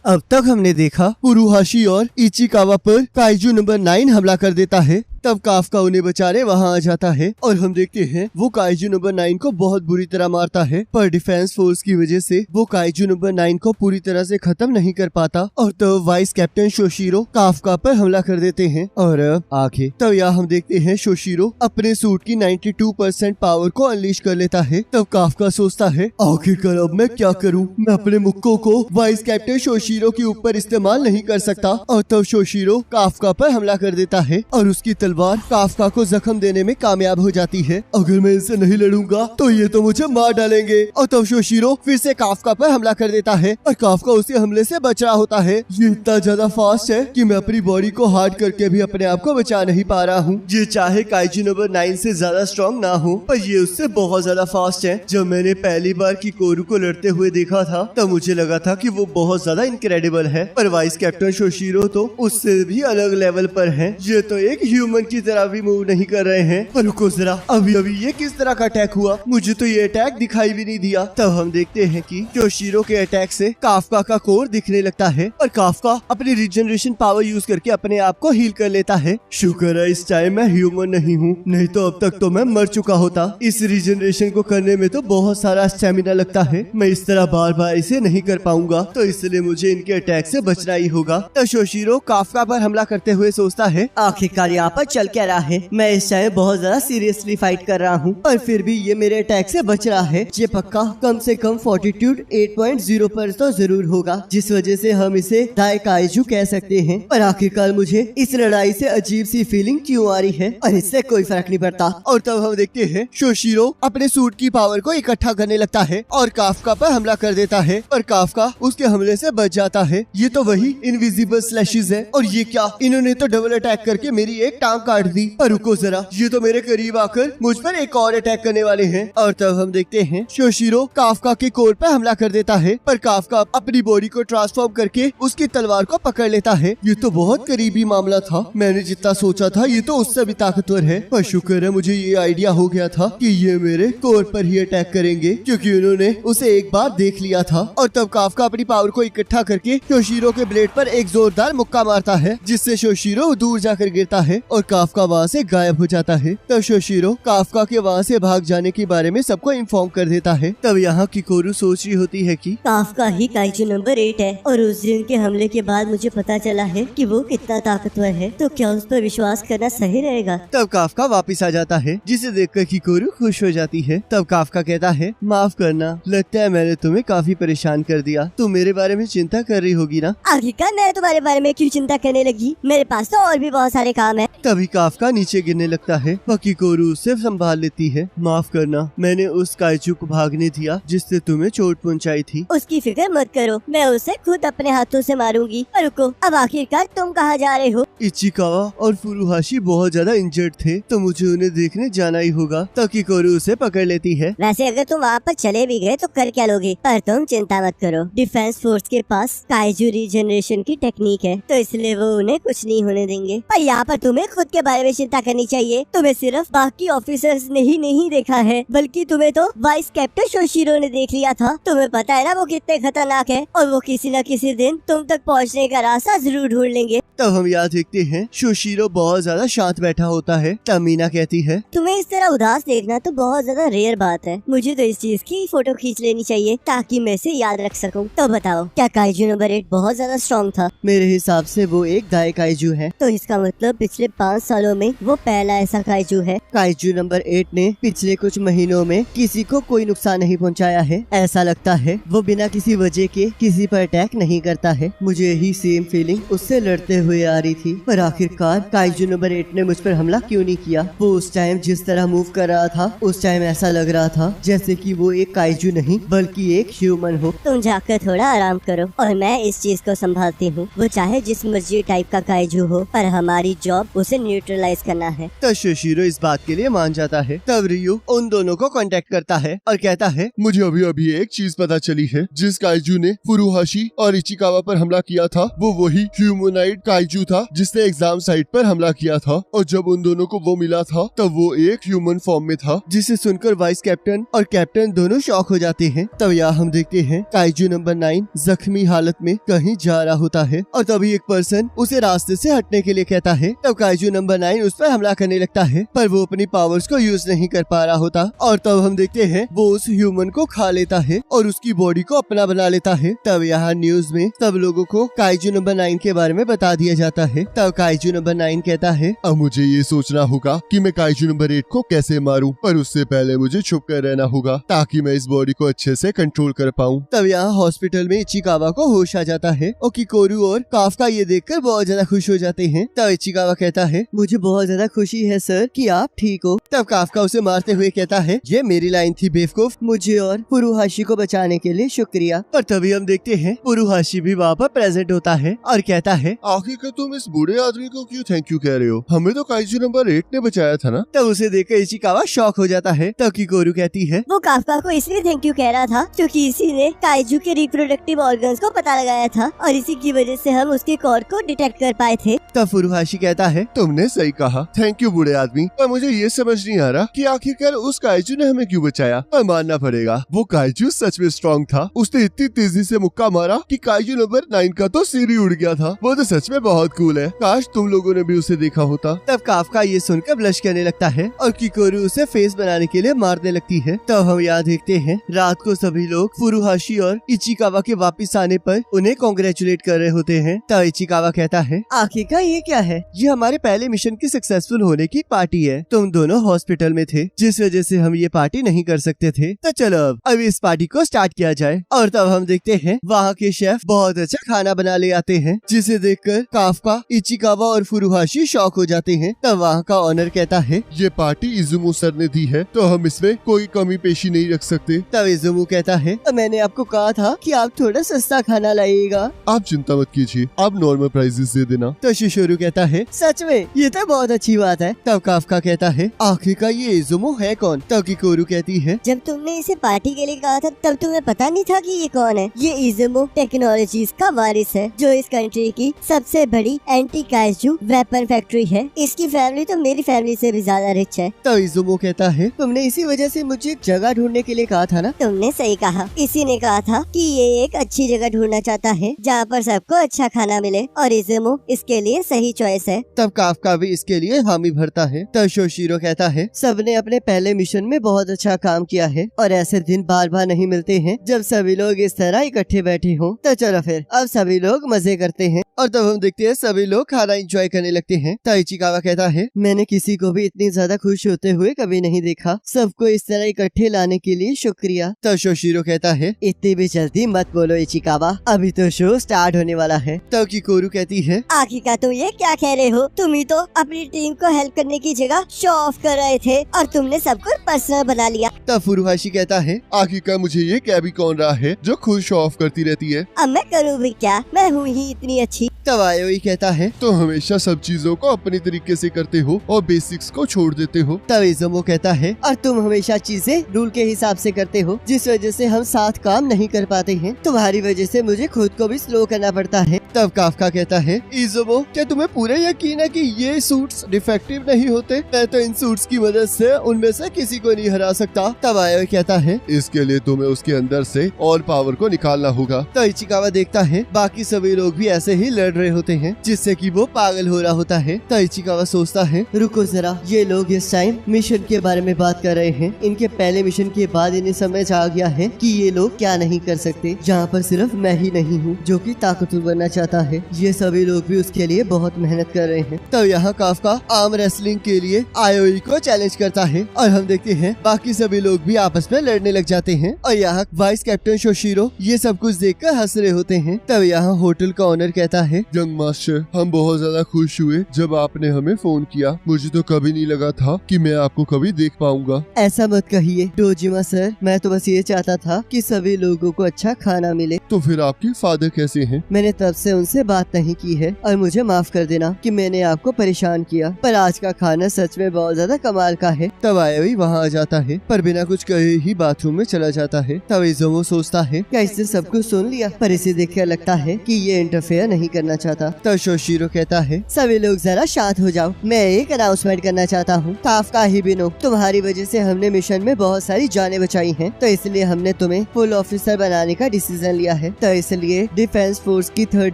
अब तक हमने देखा फुरुहाशी और इचिकावा पर काइजू नंबर 9 हमला कर देता है। तब काफका उन्हें बचाने वहां आ जाता है और हम देखते हैं वो काइजू नंबर 9 को बहुत बुरी तरह मारता है, पर डिफेंस फोर्स की वजह से वो काइजू नंबर 9 को पूरी तरह से खत्म नहीं कर पाता। और तब वाइस कैप्टन शोशिरो काफका पर हमला कर देते हैं और आगे तब यहाँ हम देखते हैं शोशिरो अपने सूट की 92% पावर को अनलीश कर लेता है। तब काफका सोचता है आखिरकार अब मैं क्या करूँ, मैं अपने मुक्कों को वाइस कैप्टन शोशिरो के ऊपर इस्तेमाल नहीं कर सकता। और तब शोशिरो काफका पर हमला कर देता है और उसकी तलवार काफका को जख्म देने में कामयाब हो जाती है। अगर मैं इनसे नहीं लड़ूंगा तो ये तो मुझे मार डालेंगे। और तब शोशिरो फिर से काफका पर हमला कर देता है और काफका उसके हमले से बच रहा होता है। ये इतना ज्यादा फास्ट है कि मैं अपनी बॉडी को हार्ड करके भी अपने आप को बचा नहीं पा रहा हूँ। ये चाहे काइजू नंबर 9 से ज्यादा स्ट्रॉन्ग ना हो, पर ये उससे बहुत ज्यादा फास्ट है। जब मैंने पहली बार किकोरू को लड़ते हुए देखा था तब मुझे लगा था कि वो बहुत ज्यादा इनक्रेडिबल है, पर वाइस कैप्टन शोशिरो तो उससे भी अलग लेवल पर है। ये तो एक ह्यूमन की तरह भी मूव नहीं कर रहे हैं। पर रुको जरा, अभी अभी ये किस तरह का अटैक हुआ, मुझे तो ये अटैक दिखाई भी नहीं दिया। तब हम देखते हैं कि शोशिरो के अटैक से काफका का कोर दिखने लगता है और काफका अपनी रिजनरेशन पावर यूज करके अपने आप को हील कर लेता है। शुक्र है इस टाइम मैं ह्यूमन नहीं हूँ, नहीं तो अब तक तो मैं मर चुका होता। इस रिजनरेशन को करने में तो बहुत सारा स्टेमिना लगता है, मैं इस तरह बार बार इसे नहीं कर पाऊंगा, तो इसलिए मुझे इनके अटैक से बचना ही होगा। तो शोशिरो काफका पर हमला करते हुए सोचता है आखिरकार यहाँ पर चल क्या रहा है, मैं इस टाइम बहुत ज्यादा सीरियसली फाइट कर रहा हूँ और फिर भी ये मेरे अटैक से बच रहा है। ये पक्का कम से कम फॉर्टिट्यूड 8.0 पर तो जरूर होगा, जिस वजह से हम इसे दाइकाइजू कह सकते हैं। पर आखिरकार मुझे इस लड़ाई से अजीब सी फीलिंग क्यों आ रही है और इससे कोई फर्क नहीं पड़ता। और तब हम देखते हैं शोशिरो अपने सूट की पावर को इकट्ठा करने लगता है और काफका पर हमला कर देता है, पर काफका उसके हमले से बच जाता है। ये तो वही इनविजिबल स्लैशेस है। और ये क्या, इन्होंने तो डबल अटैक करके मेरी एक टांग काट दी। पर रुको जरा, ये तो मेरे करीब आकर मुझ पर एक और अटैक करने वाले हैं। और तब हम देखते हैं शोशिरो काफका के कोर पर हमला कर देता है, पर काफका अपनी बॉडी को ट्रांसफॉर्म करके उसकी तलवार को पकड़ लेता है। ये तो बहुत करीबी मामला था, मैंने जितना सोचा था ये तो उससे भी ताकतवर है। पर शुक्र है मुझे ये आइडिया हो गया था कि ये मेरे कोर पर ही अटैक करेंगे, क्योंकि उन्होंने उसे एक बार देख लिया था। और तब काफका अपनी पावर को इकट्ठा करके शोशिरो के ब्लेड पर एक जोरदार मुक्का मारता है, जिससे शोशिरो दूर जाकर गिरता है और काफका वहाँ से गायब हो जाता है। तब शोशिरो काफका के वहाँ से भाग जाने के बारे में सबको इन्फॉर्म कर देता है। तब यहाँ किकोरू सोच रही होती है कि काफका ही काइजू नंबर 8 है और उस दिन के हमले के बाद मुझे पता चला है कि वो कितना ताकतवर है, तो क्या उस पर विश्वास करना सही रहेगा। तब काफका वापस आ जाता है, जिसे देखकर किकोरू खुश हो जाती है। तब काफका कहता है माफ करना, लगता है मैंने तुम्हें काफी परेशान कर दिया, तुम मेरे बारे में चिंता कर रही होगी ना। आखिरकार मैं तुम्हारे बारे में क्यों चिंता करने लगी, मेरे पास तो और भी बहुत सारे काम है। तभी काफका नीचे गिरने लगता है, किकोरू उसे संभाल लेती है। माफ करना, मैंने उस काइजू को भागने दिया जिससे तुम्हें चोट पहुंचाई थी। उसकी फिक्र मत करो, मैं उसे खुद अपने हाथों से मारूंगी। और रुको, अब आखिरकार तुम कहाँ जा रहे हो। इचिकावा और फुरुहाशी बहुत ज्यादा इंजर्ड थे, तो मुझे उन्हें देखने जाना ही होगा। तो किकोरू उसे पकड़ लेती है। वैसे अगर तुम वहाँ पर चले भी गए तो कर क्या लोगे, पर तुम चिंता मत करो, डिफेंस फोर्स के पास काइजू रीजनरेशन की टेक्निक है, तो इसलिए वो उन्हें कुछ नहीं होने देंगे। पर यहाँ पर तुम्हें खुद के बारे में चिंता करनी चाहिए। तुम्हें सिर्फ बाकी ऑफिसर्स ने ही नहीं देखा है, बल्कि तुम्हें तो वाइस कैप्टन शोशिरो ने देख लिया था। तुम्हें पता है ना वो कितने खतरनाक है, और वो किसी न किसी दिन तुम तक पहुँचने का रास्ता जरूर ढूंढ लेंगे। तब हम याद देखते हैं शोशिरो बहुत ज्यादा शांत बैठा होता है। तब मीना कहती है तुम्हें इस तरह उदास देखना तो बहुत ज्यादा रेयर बात है, मुझे तो इस चीज की फोटो खींच लेनी चाहिए ताकि मैं इसे याद रख सकूं। तो बताओ, क्या काइजू नंबर 8 बहुत ज्यादा स्ट्रॉन्ग था? मेरे हिसाब से वो एक दाई काइजू है। तो इसका मतलब पिछले 5 सालों में वो पहला ऐसा काइजू है। काइजू नंबर 8 ने पिछले कुछ महीनों में किसी को कोई नुकसान नहीं पहुंचाया है। ऐसा लगता है वो बिना किसी वजह के किसी पर अटैक नहीं करता है। मुझे यही सेम फीलिंग उससे लड़ते हुए आ रही थी, पर आखिरकार काइजू नंबर 8 ने मुझ पर हमला क्यों नहीं किया। वो उस टाइम जिस तरह मूव कर रहा था, उस टाइम ऐसा लग रहा था जैसे कि वो एक काइजू नहीं बल्कि एक ह्यूमन हो। तुम जाकर थोड़ा आराम करो और मैं इस चीज को संभालती हूँ। वो चाहे जिस मर्जी टाइप का काइजू हो, पर हमारी जॉब उसे न्यूट्रलाइज करना है। तब शोशिरो इस बात के लिए मान जाता है। तब रियू उन दोनों को कांटेक्ट करता है और कहता है, मुझे अभी अभी एक चीज पता चली है। जिस काइजू ने फुरुहाशी और इचिकावा पर हमला किया था वो वही ह्यूमनाइड काइजू था जिसने एग्जाम साइट पर हमला किया था, और जब उन दोनों को वो मिला था तब वो एक ह्यूमन फॉर्म में था। जिसे सुनकर वाइस कैप्टन और कैप्टन दोनों शॉक हो जाते हैं। तब यहाँ हम देखते हैं काइजू नंबर 9 जख्मी हालत में कहीं जा रहा होता है और तभी एक पर्सन उसे रास्ते से हटने के लिए कहता है। तब काइजू नंबर 9 उस पर हमला करने लगता है पर वो अपनी पावर्स को यूज नहीं कर पा रहा होता, और तब हम देखते हैं वो उस ह्यूमन को खा लेता है और उसकी बॉडी को अपना बना लेता है। तब यहाँ न्यूज में सब लोगों को काइजू नंबर 9 के बारे में बता दिया जाता है। तब काइजू नंबर 9 कहता है, अब मुझे ये सोचना होगा कि मैं काइजू नंबर 8 को कैसे मारूं, पर उससे पहले मुझे छुप कर रहना होगा ताकि मैं इस बॉडी को अच्छे से कंट्रोल कर पाऊं। तब यहाँ हॉस्पिटल में इचिकावा को होश आ जाता है और किकोरू और काफका ये देखकर बहुत ज्यादा खुश हो जाते हैं। तब इचिकावा कहता है, मुझे बहुत ज्यादा खुशी है सर कि आप ठीक हो। तब काफका उसे मारते हुए कहता है, ये मेरी लाइन थी बेवकूफ, मुझे और फुरुहाशी को बचाने के लिए शुक्रिया। पर तभी हम देखते हैं फुरुहाशी भी वहाँ पर प्रेजेंट होता है और कहता है, आखिरकार तुम इस बूढ़े आदमी को क्यों थैंक यू कह रहे हो? हमें तो काइजू नंबर 8 ने बचाया था ना। तब उसे देखकर इचिकावा शॉक हो जाता है। तब किकोरू कहती है, वो काफका को इसलिए थैंक यू कह रहा था क्योंकि इसी ने काइजू के रिप्रोडक्टिव ऑर्गन्स को पता लगाया था और इसी की वजह से हम उसके कॉर को डिटेक्ट कर पाए थे। तब फुरुहाशी कहता है, तुमने सही कहा, थैंक यू बूढ़े आदमी, पर मुझे ये समझ नहीं आ रहा कि आखिरकार उस काइजू ने हमें क्यों बचाया। पर मानना पड़ेगा वो काइजू सच में स्ट्रॉन्ग था। उसने इतनी तेजी से मुक्का मारा कि काइजू नंबर 9 का तो सिर ही उड़ गया था। वो तो सच में बहुत कूल है, काश तुम लोगों ने भी उसे देखा होता। तब काफका ये सुनकर ब्लश करने लगता है और किकोरू उसे फेस बनाने के लिए मारने लगती है। तब हम यहाँ देखते हैं रात को सभी लोग फुरुहाशी और इचिकावा के वापस आने पर उन्हें कॉन्ग्रेचुलेट कर रहे होते हैं। तब इचिकावा कहता है, आखिरकार ये क्या है? ये हमारे पहले मिशन की सक्सेसफुल होने की पार्टी है। तुम दोनों हॉस्पिटल में थे जिस वजह से हम ये पार्टी नहीं कर सकते थे। तो चलो अब इस पार्टी को स्टार्ट किया जाए। और तब हम देखते हैं वहाँ के शेफ बहुत अच्छा खाना बना ले आते हैं जिसे देखकर काफका, इचिकावा और फुरुहाशी शॉक हो जाते हैं। तब वहाँ का ऑनर कहता है, ये पार्टी इजुमो सर ने दी है तो हम इसमें कोई कमी पेशी नहीं रख सकते। तब इजुमो कहता है, मैंने आपको कहा था कि आप थोड़ा सस्ता खाना लाइएगा। आप चिंता मत कीजिए, आप नॉर्मल प्राइसेस दे देना। तो शिशोरू कहता है, सच में ये तो बहुत अच्छी बात है। तब काफका कहता है, आखिरकार ये इजुमो है कौन? तब किकोरू कहती है, जब तुमने इसे पार्टी के लिए कहा था तब तुम्हें पता नहीं था कि ये कौन है? ये इजुमो टेक्नोलॉजीज का वारिस है जो इस कंट्री की सबसे बड़ी एंटी काइजू वेपन फैक्ट्री है। इसकी फैमिली तो मेरी फैमिली से भी ज्यादा रिच है। तब इजुमो कहता है, तुमने इसी वजह से मुझे एक जगह ढूंढने के लिए कहा था ना? तुमने सही कहा, इसी ने कहा था कि ये एक अच्छी जगह ढूंढना चाहता है जहाँ पर सबको अच्छा खाना मिले और इजुमो इसके लिए सही चॉइस है। तब काफका भी इसके लिए हामी भरता है। तब शोशिरो कहता है, सबने अपने पहले मिशन में बहुत अच्छा काम किया है और ऐसे दिन बार बार नहीं मिलते हैं जब सभी लोग इस तरह इकट्ठे बैठे हों। तो चलो फिर अब सभी लोग मजे करते हैं। और तब हम देखते हैं सभी लोग खाना एंजॉय करने लगते हैं। तब इचिकावा कहता है, मैंने किसी को भी इतनी ज्यादा खुश होते हुए कभी नहीं देखा। सबको इस तरह इकट्ठे लाने के लिए शुक्रिया। तब शोशिरो कहता है, इतनी भी जल्दी मत बोलो इचिकावा, अभी तो शो स्टार्ट होने वाला है। तब किकोरू कहती है, आखिरकार तुम ये क्या कह रहे हो? तुम ही तो अपनी टीम को हेल्प करने की जगह शो ऑफ कर रहे थे और तुमने सबको पर्सनल बना लिया। तब फुरुहाशी कहता है, आखिरकार मुझे ये क्या भी कौन रहा है जो खुद शो ऑफ करती रहती है? अब मैं करूँ भी क्या, मैं हूँ ही इतनी अच्छी। तब आयोई कहता है, तो हमेशा सब चीजों को अपने तरीके से करते हो और बेसिक्स को छोड़ देते हो। तब इजुमो कहता है, और तुम हमेशा चीजें रूल के हिसाब से करते हो जिस वजह से हम साथ काम नहीं कर पाते हैं। तुम्हारी वजह से मुझे खुद को भी स्लो करना पड़ता है। तब काफका कहता है, इजुमो क्या तुम्हें पूरा यकीन है कि ये सूट्स डिफेक्टिव नहीं होते? मैं तो इन सूट्स की मदद से उनमें से किसी को नहीं हरा सकता। तब आयोई कहता है, इसके लिए तुम्हें उसके अंदर से और पावर को निकालना होगा। तो इचिकावा देखता है बाकी सभी लोग भी ऐसे ही लड़ रहे होते हैं जिससे कि वो पागल हो रहा होता है। तो इचिकावा सोचता है, रुको जरा, ये लोग इस टाइम मिशन के बारे में बात कर रहे हैं। इनके पहले मिशन के बाद इन्हें समझ आ गया है कि ये लोग क्या नहीं कर सकते। जहाँ पर सिर्फ मैं ही नहीं हूँ जो कि ताकतवर बनना चाहता है, ये सभी लोग भी उसके लिए बहुत मेहनत कर रहे हैं। तब यहाँ काफका आर्म रेसलिंग के लिए आयोई को चैलेंज करता है और हम देखते हैं बाकी सभी लोग भी आपस में लड़ने लग जाते हैं। और यहाँ वाइस कैप्टन शोशिरो ये सब कुछ देखकर हंस रहे होते हैं। तब यहाँ होटल का ओनर कहता कहता है, यंग मास्टर, हम बहुत ज्यादा खुश हुए जब आपने हमें फोन किया। मुझे तो कभी नहीं लगा था कि मैं आपको कभी देख पाऊंगा। ऐसा मत कहिए डोजिमा सर, मैं तो बस ये चाहता था कि सभी लोगों को अच्छा खाना मिले। तो फिर आपके फादर कैसे हैं? मैंने तब से उनसे बात नहीं की है और मुझे माफ कर देना कि मैंने आपको परेशान किया, पर आज का खाना सच में बहुत ज्यादा कमाल का है। तब आयोई वहाँ आ जाता है पर बिना कुछ कहे ही बाथरूम में चला जाता है। तब इज़ोमो सोचता है क्या इसने सब कुछ सुन लिया, पर इसे देखकर लगता है कि ये इंटरफेयर नहीं करना चाहता। तब शोशिरो कहता है, सभी लोग जरा शांत हो जाओ, मैं एक अनाउंसमेंट करना चाहता हूँ। काफका हिबिनो, तुम्हारी वजह से हमने मिशन में बहुत सारी जानें बचाई हैं, तो इसलिए हमने तुम्हें फुल ऑफिसर बनाने का डिसीजन लिया है। तो इसलिए डिफेंस फोर्स की 3rd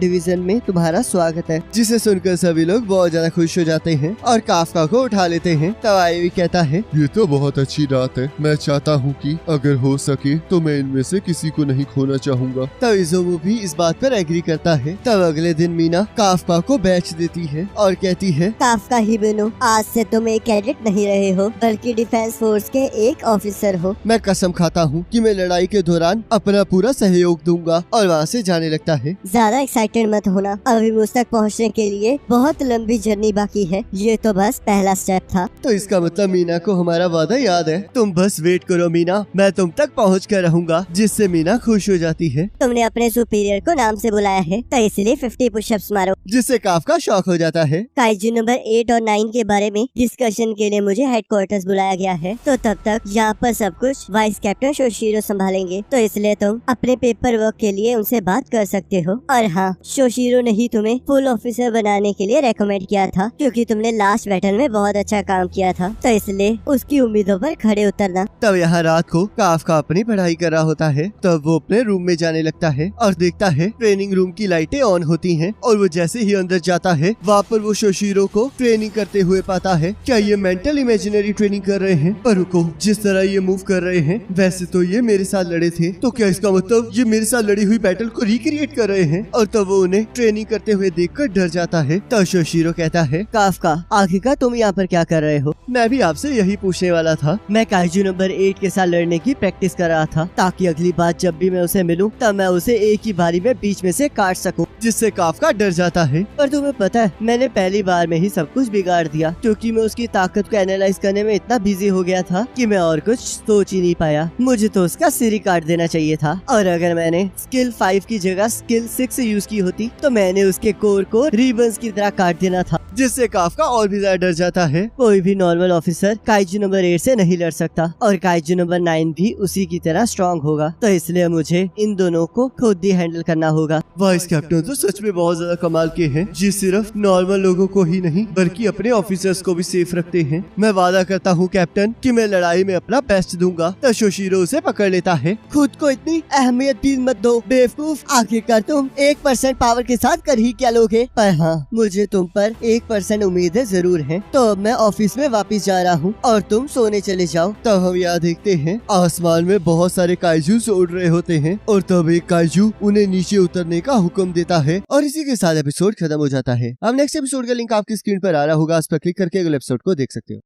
डिवीजन में तुम्हारा स्वागत है। जिसे सुनकर सभी लोग बहुत ज्यादा खुश हो जाते हैं और काफका को उठा लेते हैं। तब आयोई कहता है, ये तो बहुत अच्छी बात है। मैं चाहता हूँ कि अगर हो सके तो मैं इनमें से किसी को नहीं खोना चाहूँगा। तब इज़ोमो भी इस बात पर एग्री करता है। तब अगले दिन मीना काफका को बैच देती है और कहती है, काफका हिबिनो, आज से तुम एक कैडेट नहीं रहे हो बल्कि डिफेंस फोर्स के एक ऑफिसर हो। मैं कसम खाता हूँ कि मैं लड़ाई के दौरान अपना पूरा सहयोग दूंगा। और वहाँ से जाने लगता है। ज्यादा एक्साइटेड मत होना, अभी मुझ तक पहुँचने के लिए बहुत लंबी जर्नी बाकी है। ये तो बस पहला स्टेप था। तो इसका मतलब मीना को हमारा वादा याद है। तुम बस वेट करो मीना, मैं तुम तक पहुँच कर रहूँगा। जिससे मीना खुश हो जाती है। तुमने अपने सुपीरियर को नाम से बुलाया है तो इसलिए 50 पुशअप्स मारो। जिससे काफका शॉक हो जाता है। काइजू नंबर 8 और 9 के बारे में डिस्कशन के लिए मुझे हेडक्वार्टर्स बुलाया गया है, तो तब तक यहाँ पर सब कुछ वाइस कैप्टन शोशिरो संभालेंगे, तो इसलिए तुम अपने पेपर वर्क के लिए उनसे बात कर सकते हो। और हाँ, शोशिरो ने ही तुम्हें फुल ऑफिसर बनाने के लिए रेकमेंड किया था क्योंकि तुमने लास्ट बैटल में बहुत अच्छा काम किया था, तो इसलिए उसकी उम्मीदों पर खड़े उतरना। तब यहाँ रात को काफका अपनी पढ़ाई कर रहा होता है। तब वो अपने रूम में जाने लगता है और देखता है ट्रेनिंग रूम की लाइटें ऑन होती हैं और वो जैसे ही अंदर जाता है वहाँ पर वो शोशिरो को ट्रेनिंग करते हुए पाता है। क्या ये मेंटल इमेजिनरी ट्रेनिंग कर रहे हैं? पर रुको, जिस तरह ये मूव कर रहे हैं वैसे तो ये मेरे साथ लड़े थे, तो क्या इसका मतलब ये मेरे साथ लड़ी हुई बैटल को रिक्रिएट कर रहे हैं? और तब वो उन्हें ट्रेनिंग करते हुए देखकर डर जाता है। तब शोशिरो कहता है, काफका आखिरकार तुम यहाँ पर क्या कर रहे हो? मैं भी आपसे यही पूछने वाला था। मैं काइजू नंबर 8 के साथ लड़ने की प्रैक्टिस कर रहा था ताकि अगली बार जब भी मैं उसे मिलूं तब मैं उसे एक ही बारी में बीच में से काट सकूं। जिससे काफका डर जाता है। पर तुम्हें पता है मैंने पहली बार में ही सब कुछ बिगाड़ दिया क्योंकि मैं उसकी ताकत को एनालाइज करने में इतना बिजी हो गया था कि मैं और कुछ सोच ही नहीं पाया। मुझे तो उसका सिर ही काट देना चाहिए था और अगर मैंने स्किल 5 की जगह स्किल 6 यूज की होती तो मैंने उसके कोर को रिबन्स की तरह काट देना था। जिससे काफका और भी ज्यादा डर जाता है। कोई भी नॉर्मल ऑफिसर काइजू नंबर 8 से नहीं लड़ सकता और काइजू नंबर 9 भी उसी की तरह स्ट्रॉन्ग होगा, तो इसलिए मुझे इन दोनों को खुद ही हैंडल करना होगा। वाइस कैप्टन तो सच में बहुत ज्यादा कमाल के हैं, जी सिर्फ नॉर्मल लोगों को ही नहीं बल्कि अपने ऑफिसर्स को भी सेफ रखते हैं। मैं वादा करता हूँ कैप्टन कि मैं लड़ाई में अपना बेस्ट दूंगा। तो शोशिरो उसे पकड़ लेता है। खुद को इतनी अहमियत भी मत दो बेवकूफ, आखिरकार तुम 1% पावर के साथ कर ही क्या लोगे। पर हाँ, मुझे तुम पर 1% उम्मीदें जरूर हैं। तो अब मैं ऑफिस में वापस जा रहा हूँ और तुम सोने चले जाओ। तब हम यहाँ देखते हैं आसमान में बहुत सारे काइजू उड़ रहे होते हैं और तब एक काइजू उन्हें नीचे उतरने का हुक्म देता है और इसी के साथ एपिसोड खत्म हो जाता है। अब नेक्स्ट एपिसोड का लिंक आपकी स्क्रीन पर आ रहा होगा, उस पर क्लिक करके अगले एपिसोड को देख सकते हो।